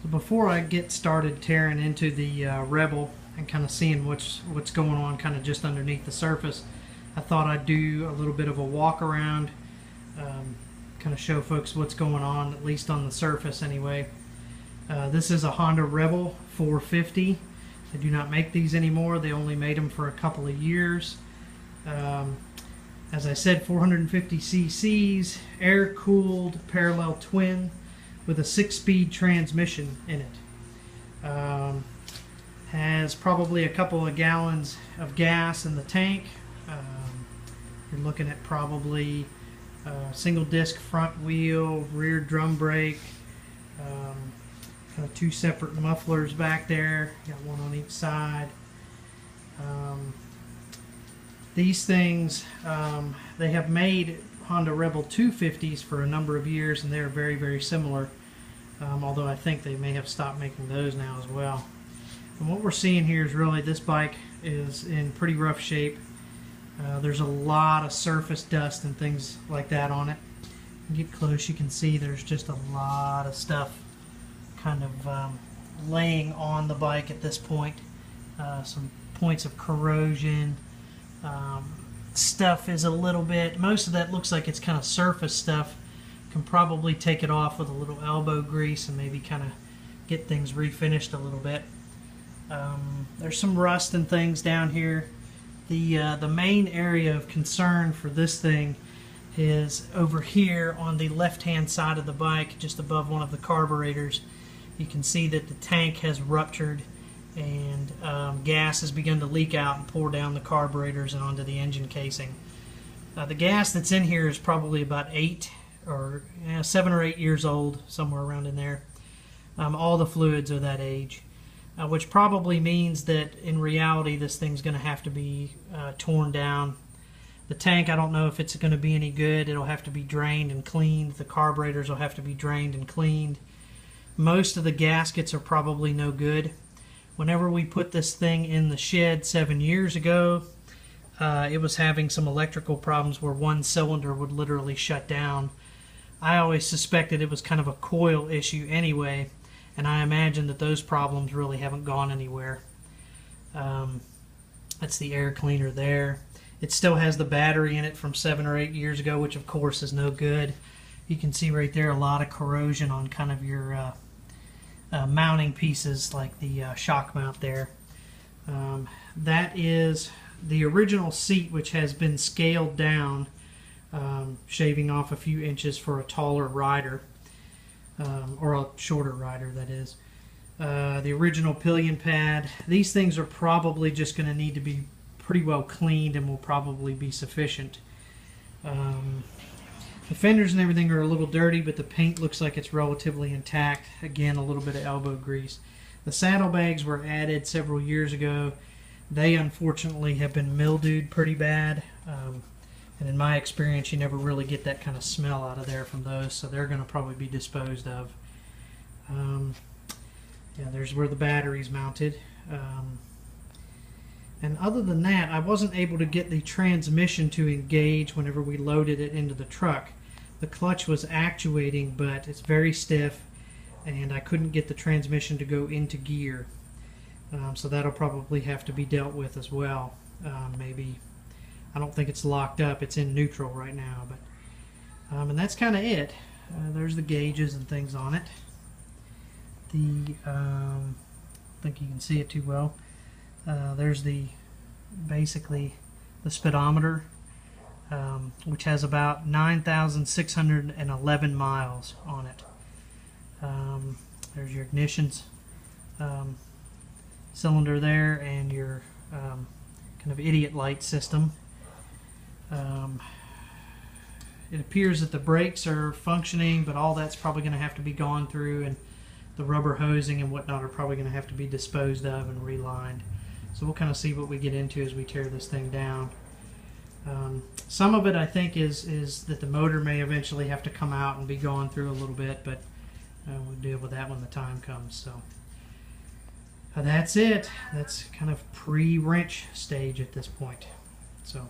So before I get started tearing into the Rebel and kind of seeing what's going on kind of just underneath the surface, I thought I'd do a little bit of a walk around, kind of show folks what's going on, at least on the surface anyway. This is a Honda Rebel 450. They do not make these anymore. They only made them for a couple of years. As I said, 450 cc's, air-cooled parallel twin with a 6-speed transmission in it. Has probably a couple of gallons of gas in the tank. You're looking at probably single disc front wheel, rear drum brake, kind of 2 separate mufflers back there. Got one on each side. These things, they have made Honda Rebel 250s for a number of years, and they're very, very similar, although I think they may have stopped making those now as well. And what we're seeing here is really this bike is in pretty rough shape. There's a lot of surface dust and things like that on it. You get close, you can see there's just a lot of stuff kind of laying on the bike at this point. Some points of corrosion. Stuff is a little bit, most of that looks like it's kind of surface stuff. Can probably take it off with a little elbow grease and maybe kind of get things refinished a little bit. There's some rust and things down here. The main area of concern for this thing is over here on the left hand side of the bike, just above one of the carburetors. You can see that the tank has ruptured and gas has begun to leak out and pour down the carburetors and onto the engine casing. The gas that's in here is probably about 7 or 8 years old, somewhere around in there. All the fluids are that age, which probably means that in reality this thing's going to have to be torn down. The tank, I don't know if it's going to be any good. It'll have to be drained and cleaned. The carburetors will have to be drained and cleaned. Most of the gaskets are probably no good. Whenever we put this thing in the shed 7 years ago, it was having some electrical problems where one cylinder would literally shut down. I always suspected it was kind of a coil issue anyway, and I imagine that those problems really haven't gone anywhere. That's the air cleaner there. It still has the battery in it from 7 or 8 years ago, which of course is no good. You can see right there a lot of corrosion on kind of your mounting pieces, like the shock mount there. That is the original seat, which has been scaled down, shaving off a few inches for a taller rider, or a shorter rider, that is. The original pillion pad. These things are probably just going to need to be pretty well cleaned and will probably be sufficient. The fenders and everything are a little dirty, but the paint looks like it's relatively intact. Again, a little bit of elbow grease. The saddlebags were added several years ago. They unfortunately have been mildewed pretty bad. And in my experience, you never really get that kind of smell out of there from those, so they're going to probably be disposed of. Yeah, there's where the battery's mounted. And other than that, I wasn't able to get the transmission to engage whenever we loaded it into the truck. The clutch was actuating, but it's very stiff, and I couldn't get the transmission to go into gear. So that'll probably have to be dealt with as well. Maybe, I don't think it's locked up. It's in neutral right now, but and that's kind of it. There's the gauges and things on it. I think you can see it too well. There's basically the speedometer, which has about 9,611 miles on it. There's your ignitions cylinder there, and your kind of idiot light system. It appears that the brakes are functioning, but all that's probably going to have to be gone through, and the rubber hosing and whatnot are probably going to have to be disposed of and relined. So we'll kind of see what we get into as we tear this thing down. Some of it, I think, is that the motor may eventually have to come out and be gone through a little bit, but we'll deal with that when the time comes. So that's it. That's kind of pre-wrench stage at this point. So